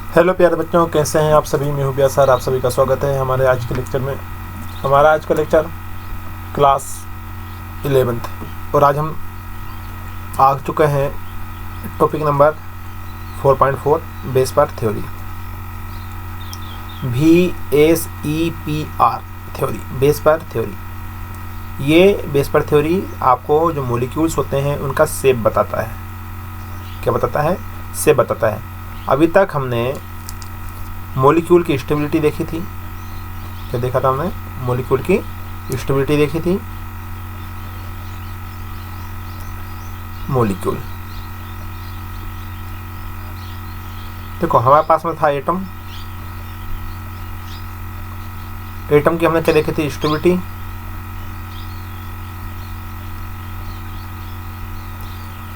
Hello प्यारे बच्चों, कैसे हैं आप सभी। मैं हूं बिया सर, आप सभी का स्वागत है हमारे आज के लेक्चर में। हमारा आज का लेक्चर क्लास 11th और आज हम आ चुके हैं टॉपिक नंबर 4.4 बेस पर थ्योरी। VSEPR थ्योरी, बेस पर थ्योरी। ये बेस पर थ्योरी आपको जो मॉलिक्यूल्स होते हैं उनका शेप बताता है। क्या बताता है? शेप बताता है। अभी तक हमने मॉलिक्यूल की स्टेबिलिटी देखी थी। क्या देखा था हमने? मॉलिक्यूल की स्टेबिलिटी देखी थी। मॉलिक्यूल देखो, हमारे पास में था एटम। एटम की हमने क्या देखी थी? स्टेबिलिटी।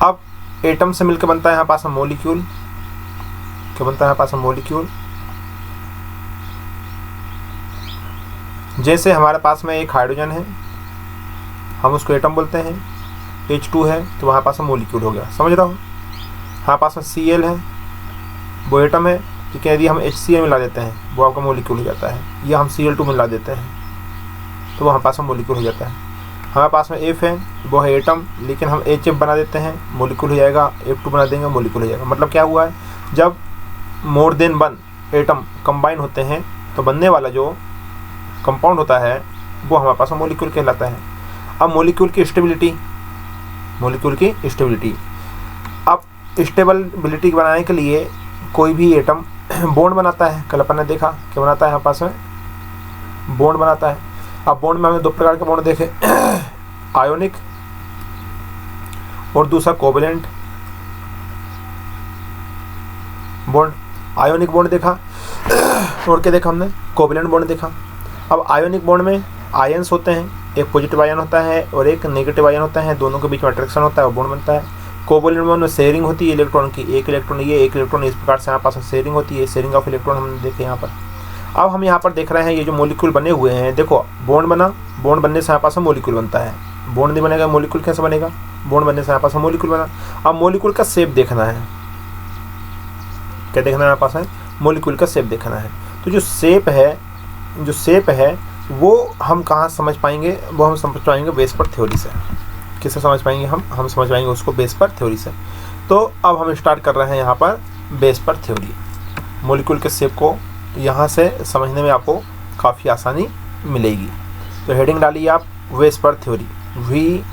अब एटम से मिलकर बनता है यहाँ पास में मॉलिक्यूल। क्या बनता है यहाँ पास में? मॉलिक्यूल। जैसे हमारे पास में एक हाइड्रोजन है, हम उसको एटम बोलते हैं। H2 है तो वहाँ पास में मॉलिक्यूल हो गया। समझ रहा हो? हमारे पास में Cl है, वो एटम है, ठीक है। यदि हम HCl मिला देते हैं वो आपका मॉलिक्यूल हो जाता है, या हम Cl2 मिला देते हैं तो वहाँ पास में मॉलिक्यूल हो जाता है। हमारे पास में F है, वो है एटम, लेकिन हम HF बना देते हैं, मॉलिक्यूल हो जाएगा। F2 बना देंगे, मॉलिक्यूल हो जाएगा। मतलब क्या हुआ है, जब मोर देन 1 एटम कंबाइन होते हैं तो बनने वाला जो कंपाउंड होता है वो हमारे पास मॉलिक्यूल कहलाता है। अब मॉलिक्यूल की स्टेबिलिटी, अब स्टेबिलिटी बनाने के लिए कोई भी एटम बॉन्ड बनाता है। कल अपन ने देखा क्या बनाता है, यहाँ पास में बॉन्ड बनाता है। अब बॉन्ड में हमने दो प्रकार के बॉन्ड देखे, आयोनिक और दूसरा कोवेलेंट बॉन्ड। आयोनिक बॉन्ड देखा और क्या देखा हमने? कोवेलेंट बॉन्ड देखा। अब आयोनिक बॉन्ड में आयन्स होते हैं, एक पॉजिटिव आयन होता है और एक नेगेटिव आयन होता है, दोनों के बीच में अट्रैक्शन होता है और बॉन्ड बनता है। कोवेलेंट बॉन्ड में शेयरिंग होती है इलेक्ट्रॉन की, एक इलेक्ट्रॉन ये, एक इलेक्ट्रॉन इस प्रकार से यहाँ पास शेयरिंग होती है, शेयरिंग ऑफ इलेक्ट्रॉन हमने देखे यहाँ पर। अब हम यहाँ पर देख रहे हैं ये जो मॉलिक्यूल बने हुए हैं, देखो बॉन्ड बना, बॉन्ड बनने से यहाँ पास मॉलिक्यूल बनता है। बॉन्ड नहीं बनेगा मॉलिक्यूल कैसे बनेगा? बॉन्ड बनने से यहाँ पास मॉलिक्यूल बना। अब मॉलिक्यूल का शेप देखना है। क्या देखना है यहाँ पास है? मॉलिक्यूल का शेप देखना है। तो जो शेप है वो हम कहाँ समझ पाएंगे? वो हम समझ पाएंगे बेस पर थ्योरी से। किससे समझ पाएंगे हम समझ पाएंगे उसको बेस पर थ्योरी से। तो अब हम स्टार्ट कर रहे हैं यहाँ पर बेस पर थ्योरी। मॉलिक्यूल के शेप को यहाँ से समझने में आपको काफ़ी आसानी मिलेगी। तो हेडिंग डालिए आप, बेस पर थ्योरी, VSEPR,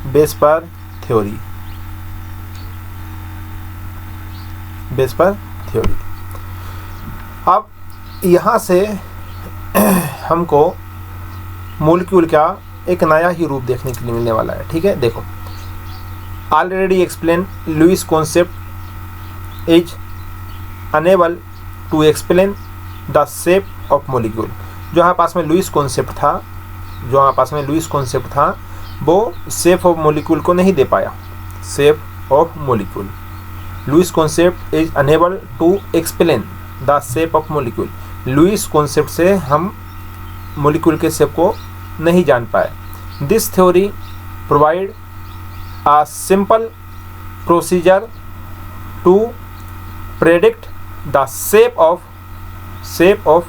बेस पर थ्योरी, बेस पर थ्योरी। अब यहाँ से हमको मॉलिक्यूल का एक नया ही रूप देखने के लिए मिलने वाला है। ठीक है, देखो already explain Lewis concept is unable to explain the shape of molecule. जो हमारे पास में लुईस कॉन्सेप्ट था वो शेप ऑफ मॉलिक्यूल को नहीं दे पाया। Shape of molecule, Lewis concept is unable to explain the shape of molecule. Lewis concept से हम मॉलिक्यूल के शेप को नहीं जान पाए। This theory provide a simple procedure to predict the shape of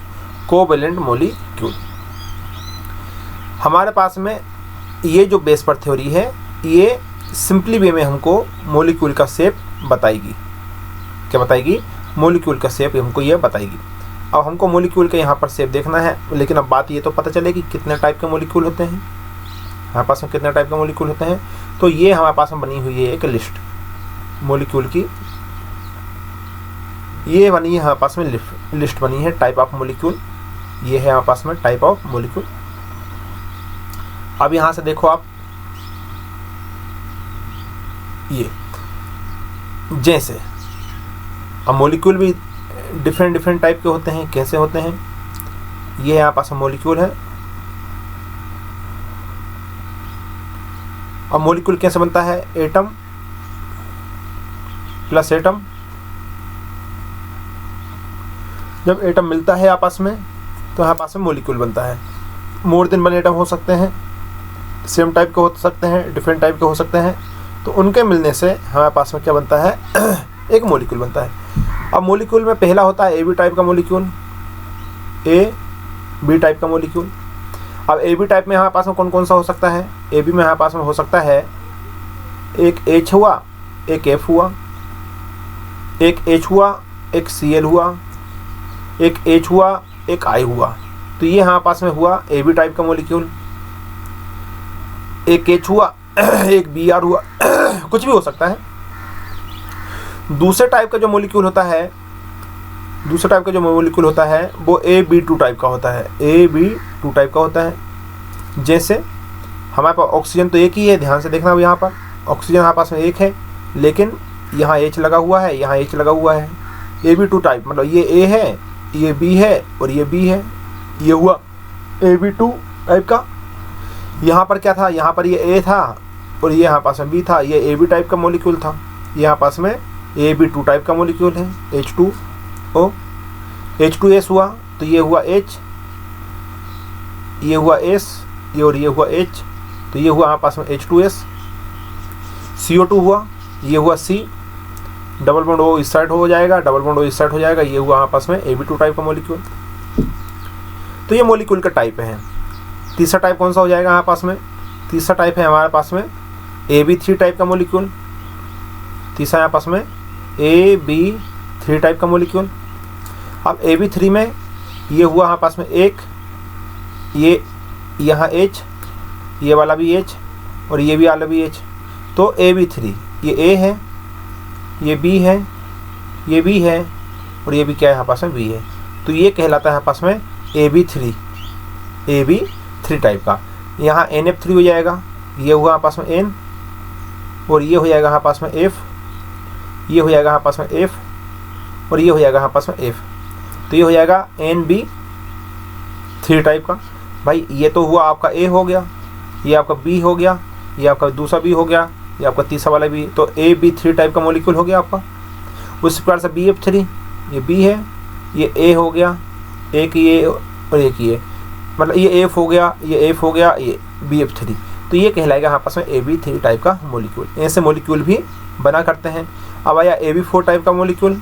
covalent molecule। हमारे पास में ये जो बेस पर थ्योरी है ये सिंपली वे में हमको मॉलिक्यूल का शेप बताएगी। क्या बताएगी? मॉलिक्यूल का शेप हमको ये बताएगी। अब हमको मॉलिक्यूल का यहाँ पर शेप देखना है, लेकिन अब बात ये तो पता चलेगी कितने टाइप के मॉलिक्यूल होते हैं, हमारे पास में कितने टाइप के मॉलिक्यूल होते हैं। तो ये हमारे पास में बनी हुई है एक लिस्ट मॉलिक्यूल की, ये बनी है हमारे पास में लिस्ट बनी है टाइप ऑफ मॉलिक्यूल। ये है हमारे पास में टाइप ऑफ मॉलिक्यूल। अब यहाँ से देखो आप, ये जैसे अब मॉलिक्यूल भी डिफरेंट टाइप के होते हैं। कैसे होते हैं? ये हमारे पास में मॉलिक्यूल है। अब मॉलिक्यूल कैसे बनता है? Atom plus atom. जब एटम मिलता है आपस में तो यहाँ पास में मॉलिक्यूल बनता है। मोर देन 1 एटम हो सकते हैं, सेम टाइप के हो सकते हैं, डिफरेंट टाइप के हो सकते हैं। तो उनके मिलने से हमारे पास में क्या बनता है एक मॉलिक्यूल बनता है। अब मॉलिक्यूल में पहला होता है ए बी टाइप का मॉलिक्यूल, ए बी टाइप का मॉलिक्यूल। अब ए बी टाइप में हमारे पास में कौन कौन सा हो सकता है? ए बी में हमारे पास में हो सकता है एक एच हुआ, एक एफ हुआ, एक एच हुआ, एक सी एल हुआ, एक एच हुआ, एक आई हुआ। तो ये हमारे पास में हुआ ए बी टाइप का मॉलिक्यूल। एक एच हुआ, एक बी आर हुआ, कुछ भी हो सकता है। दूसरे टाइप का जो मॉलिक्यूल होता है, दूसरे टाइप का जो मॉलिक्यूल होता है वो ए बी टू टाइप का होता है, ए बी टू टाइप का होता है। जैसे हमारे पास ऑक्सीजन तो एक ही है, ध्यान से देखना यहाँ पर ऑक्सीजन हमारे पास में एक है, लेकिन यहाँ एच लगा हुआ है, यहाँ एच लगा हुआ है। ए बी टू टाइप मतलब ये ए है, ये बी है और ये बी है, ये हुआ ए बी टू टाइप का। यहाँ पर क्या था? यहाँ पर ये ए था और ये यहाँ पास में बी था, ये ए बी टाइप का मॉलिक्यूल था। यहाँ पास में ए बी टू टाइप का मॉलिक्यूल है, H2O, H2S हुआ तो ये हुआ H, ये हुआ S, ये और ये हुआ H, तो ये हुआ हमारे पास में H2S। CO2 हुआ, ये हुआ C, डबल बॉन्ड O इस साइड हो जाएगा, डबल बॉन्ड O इस साइड हो जाएगा, ये हुआ हमारे पास में AB2 टाइप का मॉलिक्यूल। तो ये मॉलिक्यूल का टाइप है। तीसरा टाइप कौन सा हो जाएगा हमारे पास में? तीसरा टाइप है हमारे पास में AB3 टाइप का मॉलिक्यूल। तीसरा यहाँ पास में AB3 टाइप का मॉलिक्यूल। अब AB3 में ये हुआ हमारे पास में एक, ये यहाँ H, ये वाला भी H और ये भी वाला भी H। तो AB3 ये A है, ये B है, ये B है और ये भी क्या है यहाँ पास में B है। तो ये कहलाता है यहाँ पास में AB3 टाइप का। यहाँ NF3 हो जाएगा, ये हुआ यहाँ पास में N और ये हो जाएगा यहाँ पास में F, ये हो जाएगा यहाँ पास में F और ये हो जाएगा यहाँ पास में F। तो ये हो जाएगा NB3 टाइप का। भाई ये तो हुआ आपका A हो गया, ये आपका B हो गया, ये आपका दूसरा B हो गया, ये आपका तीसरा वाला B। तो AB3 टाइप का मॉलिक्यूल हो गया आपका। उस प्रकार से BF3 ये B है, ये A हो गया, एक ये और एक ये, मतलब ये F हो गया, ये F हो गया, ये BF3। तो ये कहलाएगा यहाँ पास में AB3 टाइप का मॉलिक्यूल। ऐसे मॉलिक्यूल भी बना करते हैं। अब आया AB4 टाइप का मॉलिक्यूल।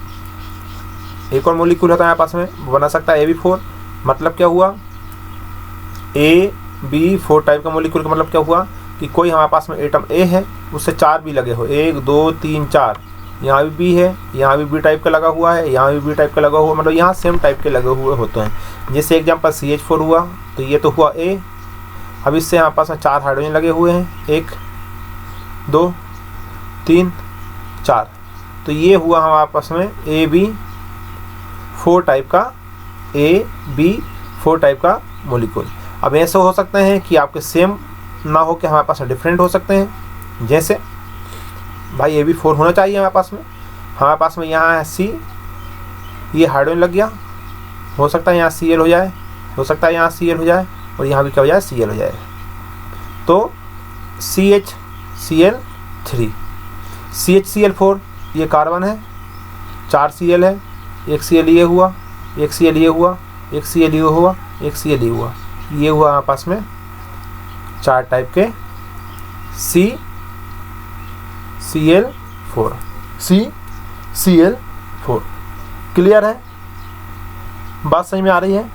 एक और मॉलिक्यूल होता है यहाँ पास में, बना सकता है AB4। मतलब क्या हुआ? AB4 टाइप का मॉलिक्यूल का मतलब क्या हुआ कि कोई हमारे पास में एटम A है, उससे 4 B लगे हो, 1 2 3 4। यहाँ भी B है, यहाँ भी B टाइप का लगा हुआ है, यहाँ भी B टाइप का लगा हुआ, मतलब यहाँ सेम टाइप के लगे हुए होते हैं। जैसे एग्जाम्पल CH4 हुआ तो ये तो हुआ A। अब इससे यहाँ पास में 4 हाइड्रोजन लगे हुए हैं, 1 2 3 4। तो ये हुआ हमारे पास में AB4 टाइप का मॉलिक्यूल। अब ऐसे हो सकते हैं कि आपके सेम ना हो के हमारे पास डिफरेंट हो सकते हैं। जैसे भाई AB4 होना चाहिए हमारे पास में यहाँ है C, ये हाइड्रोजन लग गया, हो सकता है यहाँ Cl हो जाए, हो सकता है यहाँ Cl हो जाए और यहाँ भी क्या हो जाए? Cl हो जाए। तो CHCl3, CHCl4 ये कार्बन है, 4 Cl है, एक Cl ये हुआ, एक Cl ये हुआ, एक Cl ये हुआ, एक Cl ये हुआ। ये हुआ हमारे पास में 4 टाइप के CCl4। क्लियर है? बात समझ में आ रही है?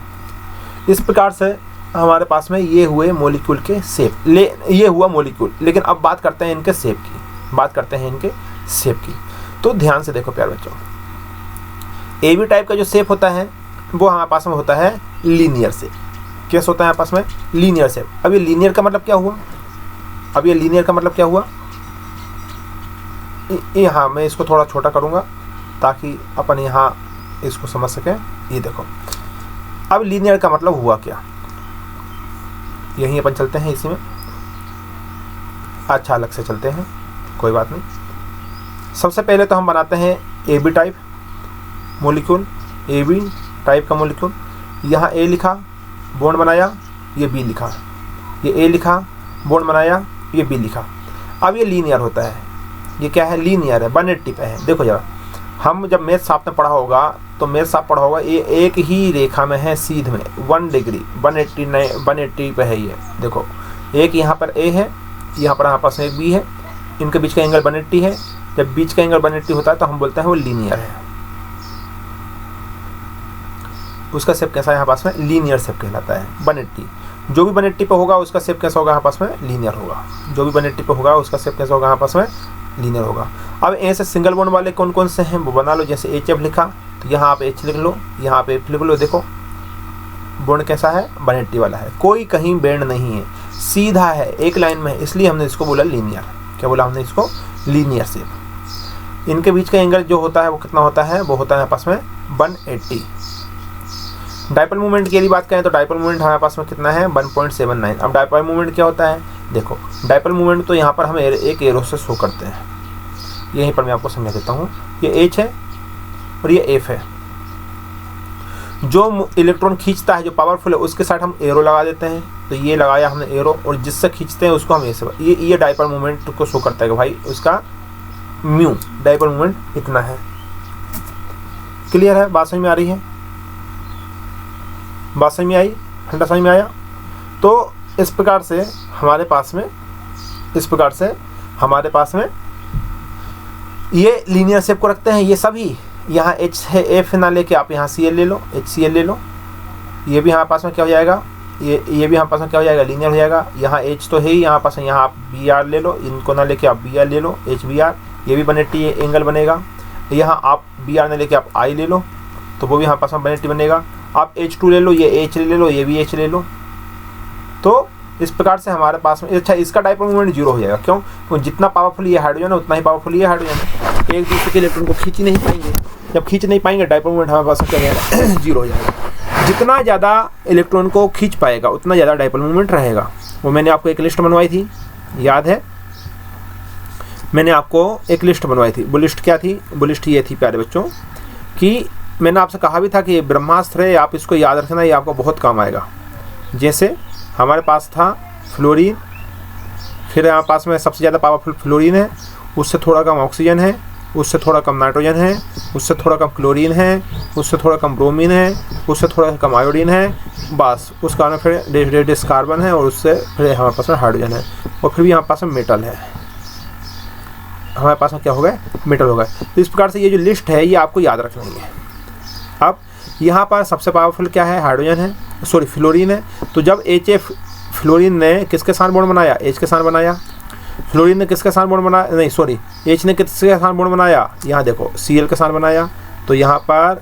इस प्रकार से हमारे पास में ये हुए मॉलिक्यूल के शेप, ये हुआ मॉलिक्यूल। लेकिन अब बात करते हैं इनके शेप की, तो ध्यान से देखो प्यारे बच्चों। AB टाइप का जो शेप होता है वो हमारे पास में होता है लीनियर शेप। कैसे होता है हमारे पास में? Linear shape. अब ये लीनियर का मतलब क्या हुआ? यहाँ मैं इसको थोड़ा छोटा करूँगा ताकि अपन यहाँ इसको समझ सकें। ये देखो, अब लीनियर का मतलब हुआ क्या, यहीं अपन चलते हैं इसी में। अच्छा, अलग से चलते हैं, कोई बात नहीं। सबसे पहले तो हम बनाते हैं AB type molecule, AB type का मॉलिक्यूल। यहाँ A लिखा, बॉन्ड बनाया, ये B लिखा, ये A लिखा, बॉन्ड बनाया, ये B लिखा। अब ये लीनियर होता है। ये क्या है? लीनियर है, 180 पे है। देखो जरा, हम जब मैथ साहब ने पढ़ा होगा तो मैथ साहब पढ़ा होगा, ये एक ही रेखा में है, सीध में 1 डिग्री 180 पे है। ये देखो एक यहाँ पर ए है, यहाँ पर हमारे पास में एक बी है, इनके बीच का एंगल 180 है। जब बीच का एंगल 180 होता है तो हम बोलते हैं वो लीनियर है। उसका शेप कैसा है यहाँ पास में? लीनियर शेप कहलाता है। 180 जो भी 180 पे होगा उसका शेप कैसा होगा यहाँ पास में? लीनियर होगा। जो भी 180 पे होगा उसका शेप कैसा होगा यहाँ पास में? लीनियर होगा। अब ऐसे सिंगल बॉन्ड वाले कौन कौन से हैं वो बना लो। जैसे HF लिखा तो यहाँ आप H लिख लो, यहाँ पे F लिख लो। देखो बॉन्ड कैसा है? 180 वाला है, कोई कहीं बेंड नहीं है, सीधा है, एक लाइन में है, इसलिए हमने इसको बोला लीनियर। क्या बोला हमने इसको? Linear shape. इनके बीच का एंगल जो होता है वो कितना होता है? वो होता है हमारे पास में 180। डाइपोल मोमेंट की यदि बात करें तो डाइपोल मोमेंट हमारे पास में कितना है? 1.79। अब डाइपोल मोमेंट क्या होता है? देखो डाइपोल मोमेंट तो यहाँ पर हम एक एरो से शो करते हैं, यहीं पर मैं आपको समझा देता हूँ। ये H है और ये F है। जो इलेक्ट्रॉन खींचता है, जो पावरफुल है, उसके साथ हम एरो लगा देते हैं। तो ये लगाया हमने एरो, और जिससे खींचते हैं उसको हम ऐसे, ये डाइपोल मोमेंट को शो करता है कि भाई उसका म्यू डाइपोल मोमेंट इतना है। क्लियर है? बात समझ में आ रही है? बात समझ में आई? फंडा समझ में आया? तो इस प्रकार से हमारे पास में ये लीनियर शेप को रखते हैं। ये सभी यहाँ H है, F ना लेके आप यहाँ Cl ले लो, HCl ले लो। ये भी हमारे पास में क्या हो जाएगा? ये भी हमारे पास में क्या हो जाएगा? लीनियर हो जाएगा। यहाँ H तो है ही यहाँ पास में, यहाँ आप Br ले लो, इनको ना लेके आप Br ले लो, HBr। ये भी 180 एंगल बनेगा। यहाँ आप Br ना लेके आप I ले लो, तो वो भी हमारे पास में 180 बनेगा। आप H2 ले लो, ये H ले लो, ये भी H ले लो। तो इस प्रकार से हमारे पास में, अच्छा इसका डाइपोल मोमेंट 0 हो जाएगा। क्यों? क्योंकि जितना पावरफुल ये हाइड्रोजन है उतना ही पावरफुल ये हाइड्रोजन है। एक दूसरे के इलेक्ट्रॉन को खींच नहीं पाएंगे। जब खींच नहीं पाएंगे डाइपोल मोमेंट हमारे पास क्या जाएगा? 0 हो जाएगा। जितना ज़्यादा इलेक्ट्रॉन को खींच पाएगा उतना ज़्यादा डाइपोल मोमेंट रहेगा। वो मैंने आपको एक लिस्ट बनवाई थी, याद है? मैंने आपको एक लिस्ट बनवाई थी। वो लिस्ट क्या थी? वो लिस्ट ये थी प्यारे बच्चों कि मैंने आपसे कहा भी था कि ये ब्रह्मास्त्र है, आप इसको याद रखना, ये आपको बहुत काम आएगा। जैसे हमारे पास था फ्लोरीन, फिर हमारे पास में सबसे ज़्यादा पावरफुल फ्लोरीन है, उससे थोड़ा कम ऑक्सीजन है, उससे थोड़ा कम नाइट्रोजन है, उससे थोड़ा कम क्लोरीन है, उससे थोड़ा कम ब्रोमीन है, उससे थोड़ा कम आयोडीन है, बस उस कारण फिर डिस कार्बन है, और उससे फिर हमारे पास में हाइड्रोजन है, और फिर भी हमारे पास में मेटल है। हमारे पास में क्या हो गए? मेटल हो गए। तो इस प्रकार से ये जो लिस्ट है ये आपको याद रखनी है। अब यहाँ पर सबसे पावरफुल क्या है? हाइड्रोजन है, सॉरी फ्लोरीन है। तो जब HF फ्लोरीन ने किसके साथ बॉन्ड बनाया? H के साथ बनाया। फ्लोरीन ने किसके साथ बॉन्ड बनाया? नहीं सॉरी, H ने किसके साथ बॉन्ड बनाया? यहाँ देखो Cl के साथ बनाया। तो यहाँ पर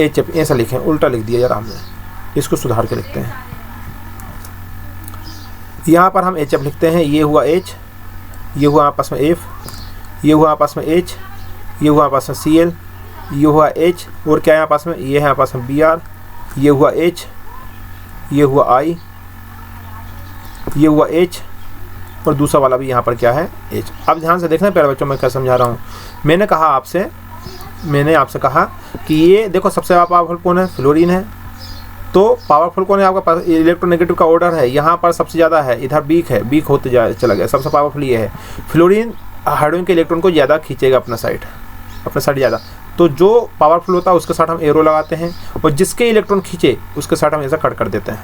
HF ऐसा लिखें, उल्टा लिख दिया यार हमने, इसको सुधार के लिखते हैं। यहाँ पर हम HF लिखते हैं, ये हुआ H, ये हुआ आपस में F, ये हुआ आपस में H, ये हुआ आपस में Cl, ये हुआ H, और क्या है यहाँ पास में? ये है आपस में Br, ये हुआ H, ये हुआ I, ये हुआ H, और दूसरा वाला भी यहाँ पर क्या है? H। अब ध्यान से देखना प्यारे बच्चों, मैं क्या समझा रहा हूँ। मैंने आपसे कहा कि ये देखो सबसे पावरफुल कौन है? फ्लोरीन है। तो पावरफुल कौन है आपका पास? इलेक्ट्रोनेगेटिव का ऑर्डर है, यहाँ पर सबसे ज़्यादा है, इधर वीक है, वीक होते चला गया, सबसे पावरफुल ये है। फ्लोरीन हाइड्रोजन के इलेक्ट्रॉन को ज़्यादा खींचेगा अपना साइड ज़्यादा। तो जो पावरफुल होता है उसके साथ हम एरो लगाते हैं, और जिसके इलेक्ट्रॉन खींचे उसके साथ हम ऐसा कट कर देते हैं।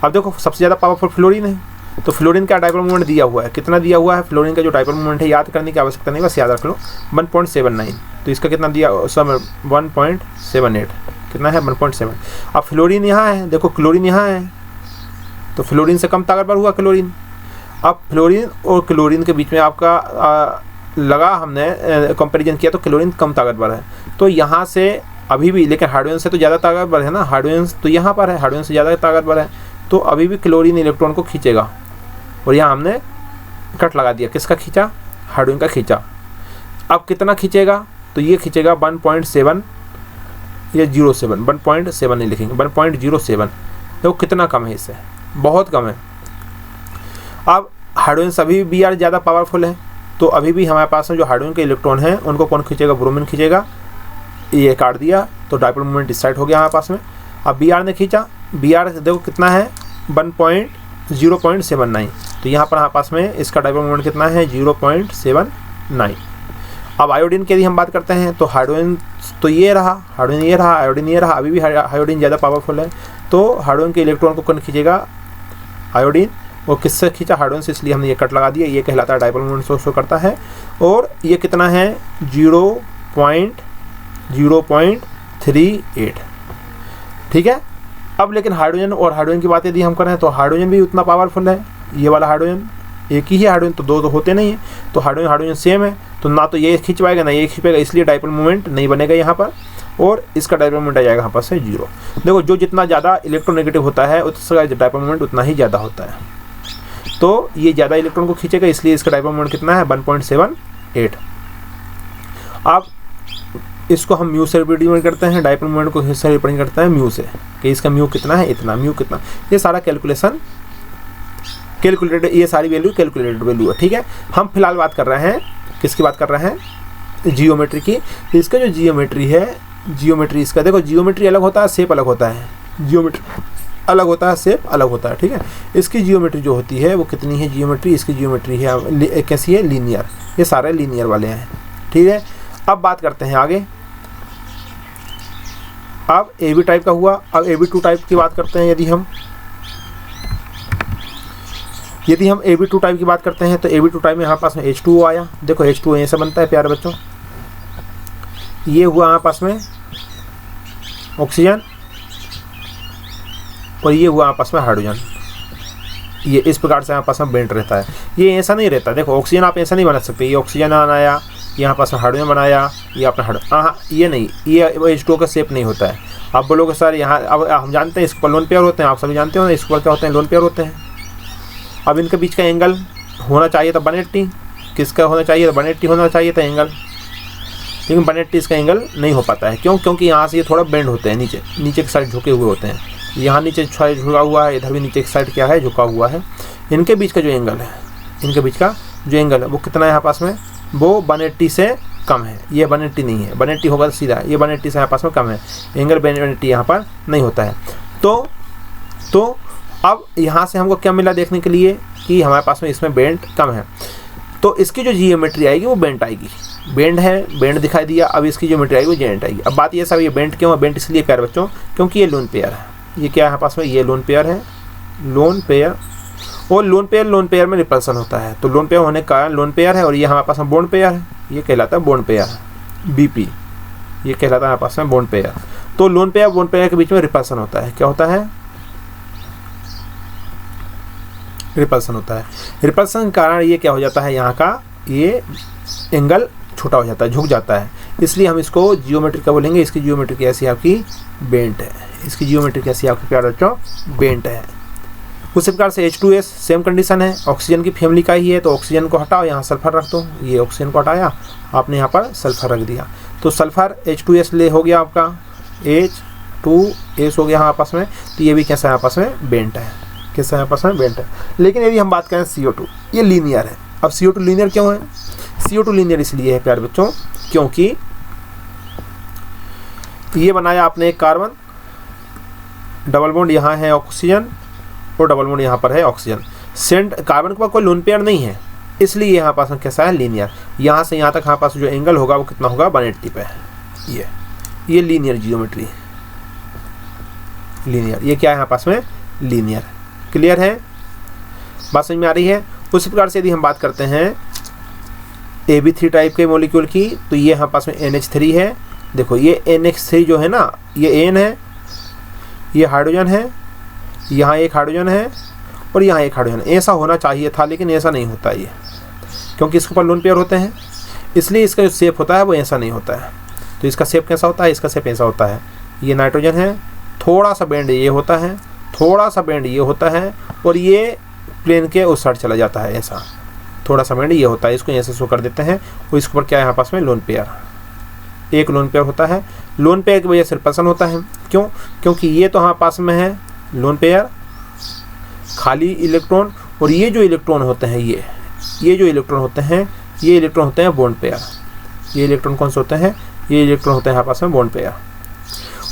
अब देखो सबसे ज़्यादा पावरफुल फ्लोरीन है, तो फ्लोरीन का डाइपोल मोमेंट दिया हुआ है, कितना दिया हुआ है? फ्लोरीन का जो डाइपोल मोमेंट है याद करने की आवश्यकता नहीं, बस याद रख लो 1.79। तो इसका कितना दिया? सब 1.78, कितना है? 1.7। अब फ्लोरीन यहाँ है, देखो क्लोरीन यहाँ है, तो फ्लोरीन से कम ताकतवर हुआ क्लोरीन। अब फ्लोरीन और क्लोरीन के बीच में आपका लगा, हमने कंपैरिजन किया तो क्लोरीन कम ताकतवर है। तो यहाँ से अभी भी, लेकिन हाइड्रोजन से तो ज़्यादा ताकतवर है ना, हाइड्रोजन तो यहाँ पर है, हाइड्रोजन से ज़्यादा ताकतवर है, तो अभी भी क्लोरीन इलेक्ट्रॉन को खींचेगा। और यहाँ हमने कट लगा दिया, किसका खींचा? हाइड्रोजन का खींचा। अब कितना खींचेगा? तो ये खींचेगा 1.7 या 07, 1.7 नहीं लिखेंगे, 1.07। तो कितना कम है इससे? बहुत कम है। अब हाइड्रोजन सभी Br ज़्यादा पावरफुल है, तो अभी भी हमारे पास में जो हाइड्रोजन के इलेक्ट्रॉन हैं उनको कौन खींचेगा? ब्रोमीन खींचेगा। ये काट दिया तो डाइपोल मोमेंट डिसाइड हो गया हमारे पास में। अब Br ने खींचा, Br देखो कितना है? 0.79। तो यहाँ पर हमारे पास में इसका डाइपोल मोमेंट कितना है? 0.79। अब आयोडीन की यदि हम बात करते हैं तो हाइड्रोजन तो ये रहा, हाइड्रोजन ये रहा, आयोडीन ये रहा। अभी भी हाइड्रोजन ज़्यादा पावरफुल है, तो हाइड्रोजन के इलेक्ट्रॉन को कौन खींचेगा? आयोडीन, और किससे खींचा, हाइड्रोजन से, इसलिए हमने ये कट लगा दिया। ये कहलाता है डायपोल मोमेंट शो करता है। और ये कितना है 0.038, ठीक है। अब लेकिन हाइड्रोजन और हाइड्रोजन की बात यदि हम करें तो हाइड्रोजन भी उतना पावरफुल है। ये वाला हाइड्रोजन एक ही है हाइड्रोजन, तो दो तो होते नहीं है, तो हाइड्रोजन हाइड्रोजन सेम है, तो ना तो ये खींच पाएगा ना ये खींच पाएगा, इसलिए डायपोल मोमेंट नहीं बनेगा यहाँ पर, और इसका डायपोल मोमेंट आ जाएगा यहाँ पर से 0। देखो जो जितना ज़्यादा इलेक्ट्रोनेगेटिव होता है उसका डायपोल मोमेंट उतना ही ज़्यादा होता है, तो ये ज़्यादा इलेक्ट्रॉन को खींचेगा, इसलिए इसका डायपोल मोमेंट कितना है 1.78। अब इसको हम म्यू से रिप्रेजेंट करते हैं, डायपोल मोमेंट को हिस्सा रिप्रेजेंट करते हैं म्यू से, कि इसका म्यू कितना है इतना, म्यू कितना, ये सारा कैलकुलेशन कैलकुलेटेड, ये सारी वैल्यू कैलकुलेटेड वैल्यू है, ठीक है। हम फिलहाल बात कर रहे हैं, किसकी बात कर रहे हैं, जियोमेट्री की। इसका जो जियोमेट्री है, जियोमेट्री इसका देखो, जियोमेट्री अलग होता है, शेप अलग होता है, जियोमेट्री अलग होता है, शेप अलग होता है, ठीक है। इसकी जियोमेट्री जो होती है वो कितनी है, जियोमेट्री इसकी जियोमेट्री है कैसी है, लीनियर, ये सारे लीनियर वाले हैं, ठीक है। अब बात करते हैं आगे, अब AB टाइप का हुआ। अब AB2 टाइप की बात करते हैं। यदि हम AB2 टाइप की बात करते हैं तो AB2 टाइप में यहाँ पास में H2O आया। देखो H2O ऐसे बनता है प्यारे बच्चों, ये हुआ यहाँ पास में ऑक्सीजन, और ये हुआ आपस में हाइड्रोजन। ये इस प्रकार से आपस में बेंट रहता है, ये ऐसा नहीं रहता। देखो ऑक्सीजन आप ऐसा नहीं बना सकते, ये ऑक्सीजन बनाया, यहाँ पास में हाइड्रोजन बनाया, ये अपना हाइड्रोजन, हाँ ये नहीं, ये H2O का शेप नहीं होता है। आप बोलोगे सर यहाँ, अब हम जानते हैं इसके पर लोन पेयर होते हैं, आप सभी जानते हो ना, इसके पर क्या होते हैं, लोन पेयर होते हैं। अब इनके बीच का एंगल होना चाहिए था 180, किसका होना चाहिए, 180 होना चाहिए था एंगल, लेकिन 180 इसका एंगल नहीं हो पाता है। क्यों, क्योंकि यहाँ से ये थोड़ा बेंड होते हैं, नीचे की साइड झुके हुए होते हैं, यहाँ नीचे झुका हुआ है, इधर भी नीचे की साइड क्या है, झुका हुआ है। इनके बीच का जो एंगल है, इनके बीच का जो एंगल है वो कितना है यहाँ पास में, वो 180 से कम है। ये 180 नहीं है, 180 होगा तो सीधा, ये 180 से यहाँ पास में कम है, एंगल 180 यहाँ पर नहीं होता है। तो अब यहाँ से हमको क्या मिला देखने के लिए कि हमारे पास में इसमें बेंड कम है, तो इसकी जो जियोमेट्री आएगी वो बेंट आएगी। बेंड है, बेंड दिखाई दिया, अब इसकी जियोमेट्री आएगी वो जेंट आएगी। अब बात ये सब, ये बेंट क्यों है, बेंट इसलिए प्यारे बच्चों क्योंकि ये लोन पेयर है। ये क्या है यहाँ पास में, ये लोन पेयर है, लोन पेयर, और लोन पेयर में रिपल्सन होता है, तो लोन पेयर होने का कारण लोन पेयर है, और ये हमारे पास में बॉन्ड पेयर है, ये कहलाता है बॉन्ड पेयर, BP, ये कहलाता है हमारे पास में बॉन्ड पेयर। तो लोन पेयर बॉन्ड पेयर के बीच में रिपल्सन होता है, क्या होता है, रिपल्सन होता है। रिपल्सन के कारण ये क्या हो जाता है, यहाँ का ये एंगल छोटा हो जाता है, झुक जाता है, इसलिए हम इसको जियोमेट्री का बोलेंगे। इसकी जियोमेट्री कैसी आपकी, बेंट है, इसकी जियोमेट्री कैसी आपके प्यारे बच्चों, बेंट है। उसी प्रकार से H2S सेम कंडीशन है, ऑक्सीजन की फैमिली का ही है, तो ऑक्सीजन को हटाओ, यहाँ सल्फर रख दो, ये ऑक्सीजन को हटाया, आपने यहाँ पर सल्फर रख दिया, तो सल्फर H2S ले हो गया आपका, H2S हो गया यहाँ आपस में, तो ये भी कैसा है आपस में, बेंट है, कैसा है आपस में, बेंट है। लेकिन यदि हम बात करें CO2, ये लीनियर है। अब CO2 लीनियर क्यों है, CO2 लीनियर इसलिए है प्यारे बच्चों क्योंकि ये बनाया आपने एक कार्बन, डबल बॉन्ड यहाँ है ऑक्सीजन, और डबल बॉन्ड यहाँ पर है ऑक्सीजन, सेंट कार्बन के पास कोई लोन पेयर नहीं है, इसलिए यहाँ पास कैसा है, लीनियर। यहाँ से यहाँ तक यहाँ पास जो एंगल होगा वो कितना होगा, 180 पे है। ये लीनियर जियोमेट्री, लीनियर, ये क्या है यहाँ पास में, लीनियर। क्लियर है, बात समझ में आ रही है। उसी प्रकार से यदि हम बात करते हैं AB3 टाइप के मॉलिक्यूल की, तो ये यहाँ पास में NH3 है। देखो ये NH3 जो है ना, ये N है, ये हाइड्रोजन है, यहाँ एक हाइड्रोजन है, और यहाँ एक हाइड्रोजन। ऐसा होना चाहिए था लेकिन ऐसा नहीं होता ये, क्योंकि इसके ऊपर लोन पेयर होते हैं, इसलिए इसका जो शेप होता है वो ऐसा नहीं होता है। तो इसका शेप कैसा होता है, इसका शेप ऐसा होता है, ये नाइट्रोजन है, थोड़ा सा बेंड ये होता है, थोड़ा सा बेंड ये होता है, और ये प्लेन के उस साइड चला जाता है, ऐसा थोड़ा सा बेंड ये होता है, इसको ऐसे शो कर देते हैं। और इसके ऊपर क्या है यहाँ पास में, लोन पेयर, एक लोन पेयर होता है। लोन पेयर की वजह से रिपल्सन होता है, क्यों, क्योंकि ये तो हमारे पास में है लोन पेयर, खाली इलेक्ट्रॉन, और ये जो इलेक्ट्रॉन होते हैं, ये जो इलेक्ट्रॉन होते हैं, ये इलेक्ट्रॉन होते हैं बॉन्ड पेयर। ये इलेक्ट्रॉन कौन से होते हैं, ये इलेक्ट्रॉन होते हैं हमारे पास में बॉन्ड पेयर।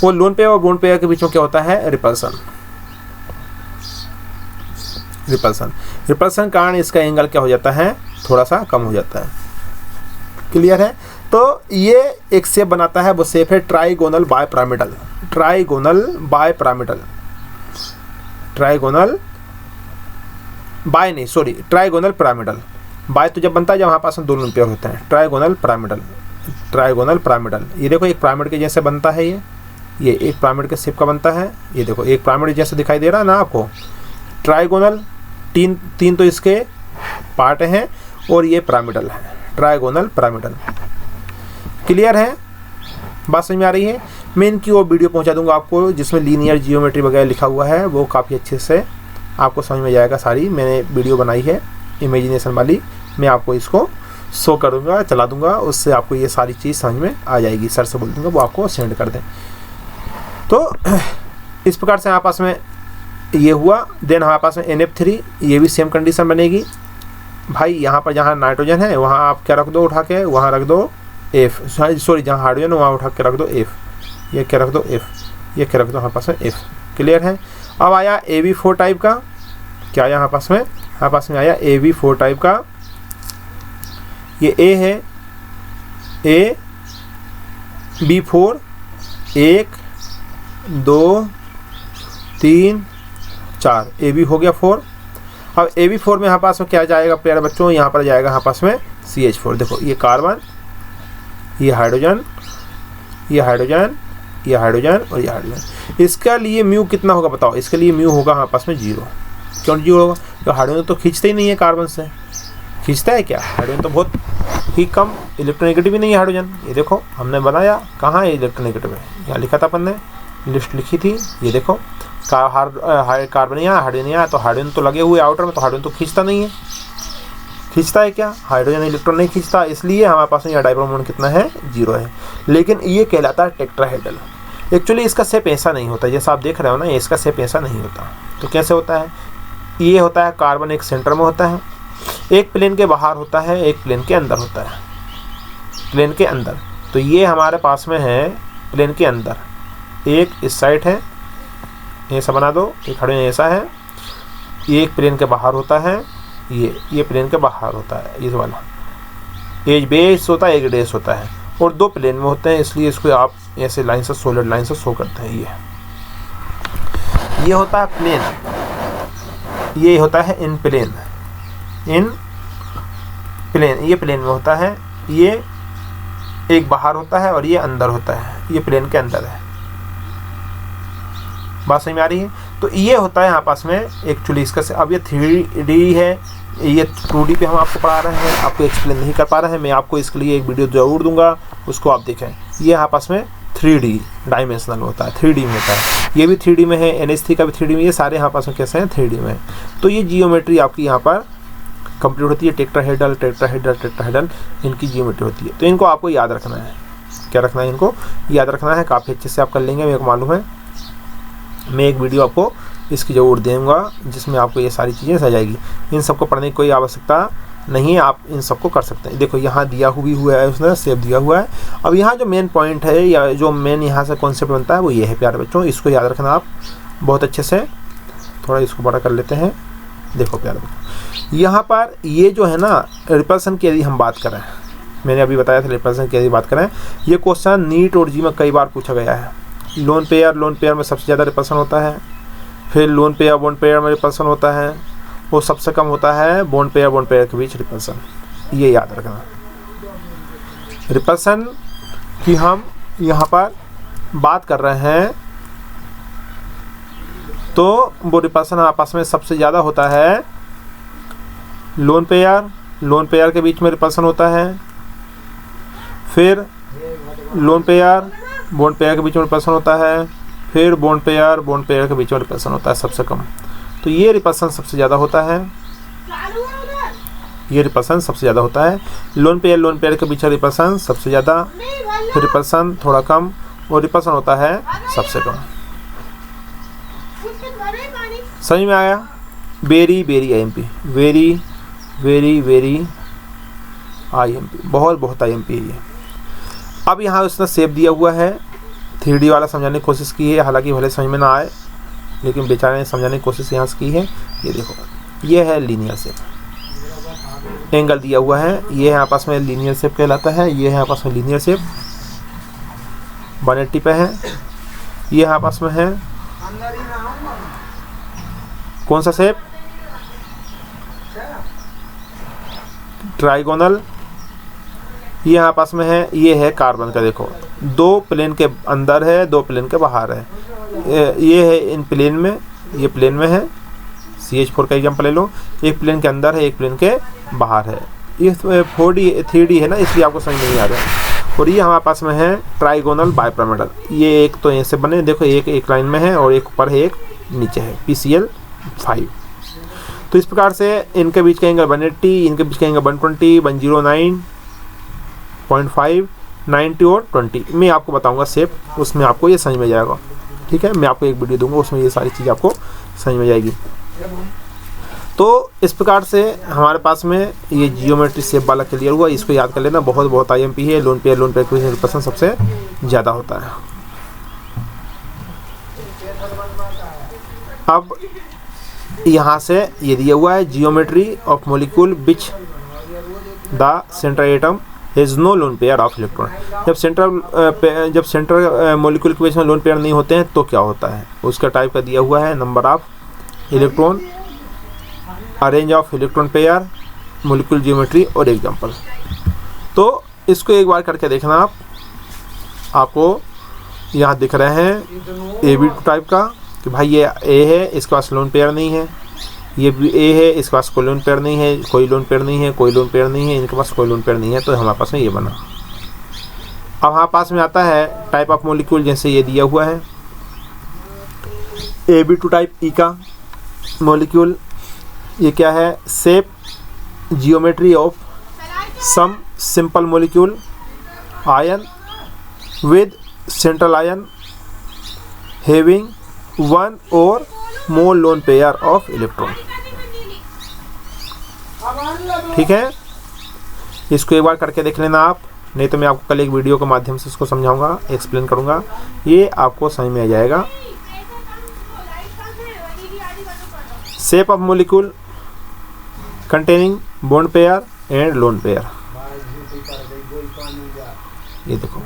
और लोन पेयर और बॉन्ड पेयर के बीच में क्या होता है, रिपल्सन। रिपल्सन कारण इसका एंगल क्या हो जाता है, थोड़ा सा कम हो जाता है। क्लियर है। तो ये एक शेप बनाता है, वो शेप है ट्राइगोनल बाय नहीं सॉरी ट्राइगोनल पिरामिडल। बाय तो जब बनता है जब हमारे पास में 2 लोन पेयर होते हैं। ट्राइगोनल पिरामिडल, ट्राइगोनल पिरामिडल, ये देखो एक पिरामिड के जैसे बनता है, ये एक पिरामिड के शेप का बनता है। ये देखो एक पिरामिड जैसे दिखाई दे रहा है ना आपको। ट्राइगोनल, तीन तो इसके पार्ट हैं और ये पिरामिडल है, ट्राइगोनल पिरामिडल। क्लियर है, बात समझ में आ रही है। मैं इनकी वो वीडियो पहुंचा दूंगा आपको जिसमें लीनियर जियोमेट्री वगैरह लिखा हुआ है, वो काफ़ी अच्छे से आपको समझ में जाएगा। सारी मैंने वीडियो बनाई है इमेजिनेशन वाली, मैं आपको इसको शो करूँगा, चला दूंगा, उससे आपको ये सारी चीज़ समझ में आ जाएगी। सर से बोल दूँगा वो आपको सेंड कर दें। तो इस प्रकार से हमारे पास में ये हुआ। देन हमारे पास में NF3, ये भी सेम कंडीशन बनेगी भाई। यहाँ पर जहाँ नाइट्रोजन है वहाँ आप क्या रख दो, उठा के वहाँ रख दो F, सॉरी जहाँ हाइड्रोजन है वहाँ उठा के रख दो F, ये क्या रख दो F, ये क्या रख दो हमारे पास में F। क्लियर है। अब आया AB4 टाइप का, क्या आया हमारे पास में आया AB4 टाइप का। ये A है, A B4, 1 2 3 4, AB हो गया 4। अब AB4 में हमारे पास में क्या जाएगा प्यारे बच्चों, यहाँ पर जाएगा हमारे पास में CH4। देखो ये कार्बन, ये हाइड्रोजन, ये हाइड्रोजन, ये हाइड्रोजन और ये हाइड्रोजन। इसका लिए म्यू कितना होगा बताओ। इसके लिए म्यू होगा हमारे पास में 0। क्यों 0 होगा? तो हाइड्रोजन तो खींचते ही नहीं है कार्बन से, खींचता है क्या? हाइड्रोजन तो बहुत ही कम इलेक्ट्रोनेगेटिव ही नहीं है हाइड्रोजन। ये देखो हमने बनाया, कहाँ है इलेक्ट्रोनेगेटिव है, यहाँ लिखा था अपन ने, लिस्ट लिखी थी। ये देखो कार्बन यहाँ, हाइड्रोजन यहाँ, तो हाइड्रोजन तो लगे हुए आउटर में, तो हाइड्रोजन तो खींचता नहीं है। खींचता है क्या? हाइड्रोजन इलेक्ट्रॉन नहीं खींचता, इसलिए हमारे पास में यहाँ डाइपोल मोमेंट कितना है, 0 है। लेकिन ये कहलाता है टेट्राहेड्रल। एक्चुअली इसका शेप ऐसा नहीं होता, जैसा आप देख रहे हो ना, इसका शेप ऐसा नहीं होता। तो कैसे होता है? ये होता है कार्बन एक सेंटर में होता है, एक प्लेन के बाहर होता है, एक प्लेन के अंदर होता है, प्लेन के अंदर। तो ये हमारे पास में है प्लेन के अंदर, एक इस साइड है, ऐसा बना दो, एक हाइड्रोजन ऐसा है, ये एक प्लेन के बाहर होता है, ये प्लेन के बाहर होता है, ये वाला एक बेस होता है, एक डेस होता है, और 2 प्लेन में होते हैं, इसलिए इसको आप ऐसे लाइन से, सॉलिड लाइन से शो करते हैं। ये होता है प्लेन, ये होता है इन प्लेन, इन प्लेन, ये प्लेन में होता है, ये एक बाहर होता है और ये अंदर होता है, ये प्लेन के अंदर है। बात समझ में आ रही है? तो ये होता है यहाँ पास में एक्चुअली इसका से। अब ये 3D है, ये 2D पे हम आपको पढ़ा रहे हैं, आपको एक्सप्लेन नहीं कर पा रहे हैं। मैं आपको इसके लिए एक वीडियो ज़रूर दूंगा, उसको आप देखें। ये यहाँ पास में 3D डायमेंशनल होता है, 3D में होता है। ये भी 3D में है, NH3 का भी 3D में, ये सारे यहाँ पास में कैसे हैं, 3D में। तो ये जियोमेट्री आपकी यहाँ पर कंप्लीट होती है। टेट्राहेड्रल, टेट्राहेड्रल, टेट्राहेड्रल, इनकी जियोमेट्री होती है। तो इनको आपको याद रखना है। क्या रखना है? इनको याद रखना है। काफ़ी अच्छे से आप कर लेंगे, मेरे को मालूम है। मैं एक वीडियो आपको इसकी ज़रूर दूँगा जिसमें आपको ये सारी चीज़ें सजाएगी। इन सबको पढ़ने की कोई आवश्यकता नहीं है, आप इन सबको कर सकते हैं। देखो यहाँ दिया हुआ है, उसने सेव दिया हुआ है। अब यहाँ जो मेन पॉइंट है या जो मेन यहाँ से कॉन्सेप्ट बनता है वो ये है प्यारे बच्चों, इसको याद रखना आप बहुत अच्छे से। थोड़ा इसको बड़ा कर लेते हैं। देखो प्यारे बच्चों, यहाँ पर ये जो है ना रिपल्सन की यदि हम बात करें, मैंने अभी बताया था रिपल्सन की यदि बात करें, ये क्वेश्चन नीट और जी में कई बार पूछा गया है। लोन पेयर में सबसे ज़्यादा रिपल्सन होता है, फिर लोन पेयर में रिपल्सन होता है, वो सबसे कम होता है बॉन्ड पेयर के बीच रिपल्सन। ये याद रखना। रिपल्सन की हम यहाँ पर बात कर रहे हैं, तो वो रिपल्सन आपस में सबसे ज़्यादा होता है लोन पेयर के बीच में रिपल्सन होता है, फिर लोन पेयर बॉन्ड पेयर के बीच में रिपल्सन होता है, फिर बॉन्ड पेयर के बीच में रिपल्सन होता है सबसे कम। तो ये रिपल्सन सबसे ज़्यादा होता है, ये रिपल्सन सबसे ज़्यादा होता है। लोन पेयर के बीच में रिपल्सन सबसे ज़्यादा, फिर रिपल्सन थोड़ा कम, और रिपल्सन होता है सबसे कम। समझ में आया? वेरी IMP, वेरी IMP, बहुत IMP है ये। अब यहाँ उसने सेव दिया हुआ है, 3D वाला समझाने की कोशिश की है, हालांकि भले समझ में ना आए, लेकिन बेचारे ने समझाने की कोशिश यहाँ से की है। ये देखो, ये है लीनियर शेप, एंगल दिया हुआ है, ये है आपस में लीनियर शेप कहलाता है। ये है आपस में लीनियर शेप 180 पे है। ये आपस में है कौन सा शेप? ट्राइगोनल, ये यहाँ पास में है, ये है कार्बन का। देखो 2 प्लेन के अंदर है, 2 प्लेन के बाहर है। ये है इन प्लेन में, ये प्लेन में है, CH4 का एग्जाम्पल ले लो, एक प्लेन के अंदर है, एक प्लेन के बाहर है। ये 4D 3D है ना, इसलिए आपको समझ नहीं आ रहा है। और ये हमारे पास में है ट्राइगोनल बाइपिरामिडल, ये एक तो ऐसे बने, देखो एक लाइन में है और एक ऊपर है, एक नीचे है, PCl5। तो इस प्रकार से इनके बीच का एंगल 180, इनके बीच का एंगल 120, 109.5, 90 और 20। मैं आपको बताऊंगा शेप, उसमें आपको ये समझ में जाएगा। ठीक है, मैं आपको एक वीडियो दूंगा, उसमें ये सारी चीज़ आपको समझ में जाएगी। तो इस प्रकार से हमारे पास में ये जियोमेट्री शेप वाला क्लियर हुआ। इसको याद कर लेना, बहुत IMP है। लोन पेयर क्वेश्चन सबसे ज़्यादा होता है। अब यहाँ से ये दिया हुआ है geometry of molecule which the central atom is no lone pair of electron. जब सेंट्रल मॉलिक्यूल के बीच में लोन पेयर नहीं होते हैं तो क्या होता है, उसका टाइप का दिया हुआ है। Number of electron, arrange of electron pair, molecule geometry और एग्जांपल। तो इसको एक बार करके देखना आप, आपको यहाँ दिख रहे हैं AB2 टाइप का कि भाई ये A है, इसके पास लोन पेयर नहीं है, ये A है, इसके पास कोई लोन पेयर नहीं है, कोई लोन पेयर नहीं है, कोई लोन पेयर नहीं है, इनके पास कोई लोन पेयर नहीं है, तो हमारे पास में ये बना। अब हमारे पास में आता है टाइप ऑफ मॉलिक्यूल, जैसे ये दिया हुआ है AB2 टाइप E का मॉलिक्यूल। ये क्या है, shape geometry of some simple molecule ion with central ion having 1 और more lone pair of electron. ठीक है, इसको एक बार करके देख लेना आप, नहीं तो मैं आपको कल एक वीडियो के माध्यम से इसको समझाऊंगा, एक्सप्लेन करूंगा, ये आपको समझ में आ जाएगा। Shape of molecule containing bond pair and lone pair. ये देखो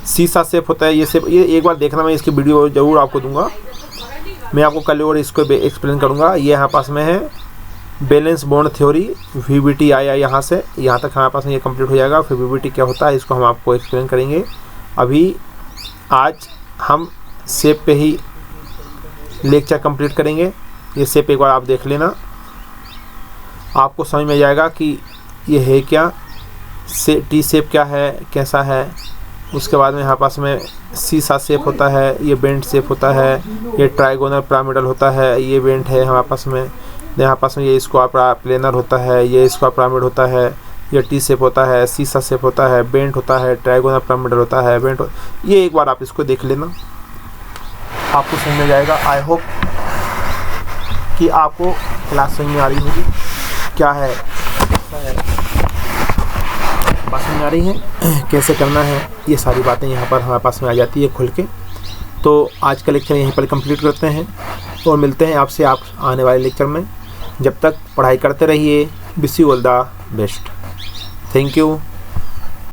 सीसा शेप होता है, ये शेप, ये एक बार देखना, मैं इसकी वीडियो जरूर आपको दूंगा, मैं आपको कल और इसको एक्सप्लेन करूंगा। ये यहाँ पास में है बैलेंस बॉन्ड थ्योरी, VBT आया यहाँ से, यहाँ तक हमारे पास में ये कंप्लीट हो जाएगा। फिर VBT क्या होता है इसको हम आपको एक्सप्लेन करेंगे। अभी आज हम शेप पे ही लेक्चर कंप्लीट करेंगे। ये शेप एक बार आप देख लेना, आपको समझ में जाएगा कि ये है क्या, T शेप क्या है, कैसा है। उसके बाद में यहाँ पास में सीसा शेप होता है, ये बेंट शेप होता है, ये ट्राइगोनल पिरामिडल होता है, ये बेंट है हमारे पास में। यहाँ पास में ये स्क्वायर प्लेनर होता है, ये स्क्वायर पिरामिड होता है, ये T शेप होता है, सीसा शेप होता है, बेंट होता है, ट्राइगोनल पिरामिडल होता है, बेंट ये एक बार आप इसको देख लेना, आपको समझ में जाएगा। आई होप कि आपको क्लास समझ में आ रही होगी, क्या है बात समझ में आ रही है, कैसे करना है, ये सारी बातें यहाँ पर हमारे पास में आ जाती है खुल के। तो आज का लेक्चर यहीं पर कंप्लीट करते हैं और मिलते हैं आपसे आने वाले लेक्चर में। जब तक पढ़ाई करते रहिए, wish you all the best. Thank you.